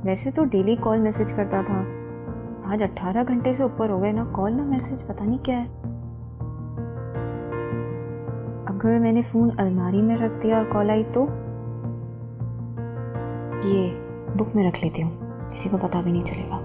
वैसे तो daily call message करता था, आज 18 घंटे से ऊपर हो गए, ना कॉल ना मैसेज, पता नहीं क्या है। अगर मैंने फ़ोन अलमारी में रख दिया और कॉल आई तो ये बुक में रख लेती हूँ, किसी को पता भी नहीं चलेगा।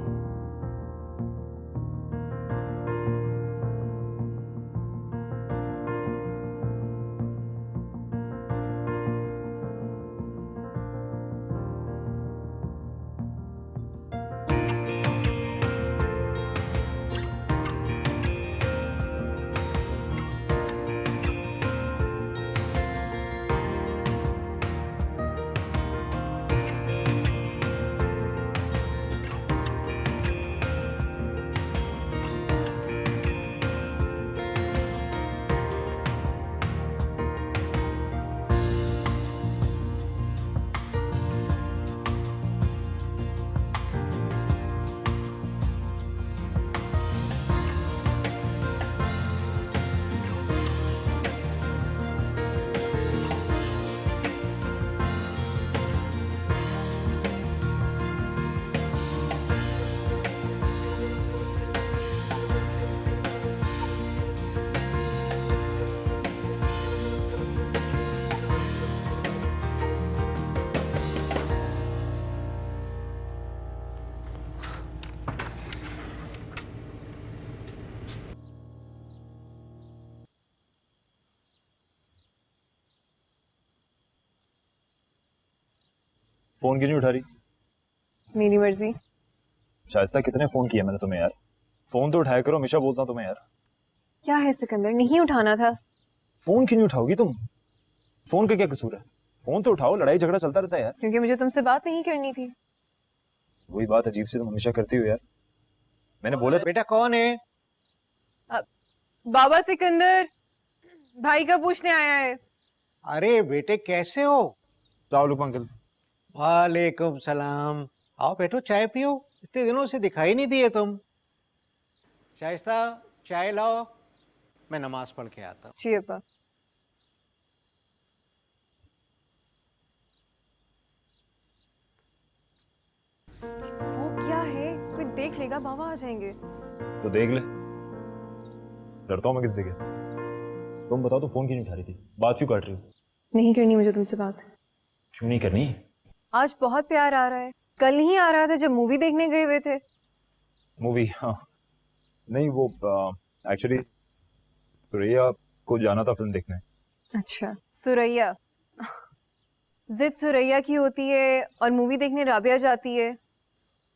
फोन क्यों नहीं उठा रही? मेरी मर्जी। शाइस्ता, कितने फोन किए मैंने तुम्हें यार, फोन तो उठाया करो, हमेशा बोलता हूँ तुम्हें यार। क्या है सिकंदर, नहीं उठाना था। फोन क्यों नहीं उठाओगी तुम? फोन का क्या कसूर है? फोन तो उठाओ, लड़ाई झगड़ा चलता रहता है यार। क्योंकि मुझे तुमसे बात नहीं करनी थी। वही बात अजीब सी तुम हमेशा करती हो यार। मैंने बोला बेटा कौन है? बाबा सिकंदर, भाई का पूछने आया है। अरे बेटे कैसे हो? अस्सलाम अंकल। वालेकुम सलाम। आओ बैठो, चाय पियो, इतने दिनों से दिखाई नहीं दिए तुम। शाइस्ता चाय लाओ, मैं नमाज पढ़ के आता हूँ। जी अब्बा। वो क्या है, कोई देख लेगा, बाबा आ जाएंगे। तो देख ले, डरता हूँ मैं किसी से? तुम बताओ, तो फोन क्यों नहीं उठा रही थी? बात क्यों काट रही हो? नहीं करनी मुझे तुमसे बात। क्यों नहीं करनी? आज बहुत प्यार आ रहा है, कल ही आ रहा था जब मूवी देखने गए हुए थे। मूवी? हाँ, नहीं वो एक्चुअली सुरैया को जाना था फिल्म देखने। अच्छा, सुरैया। जिद सुरैया की होती है और मूवी देखने राबिया जाती है।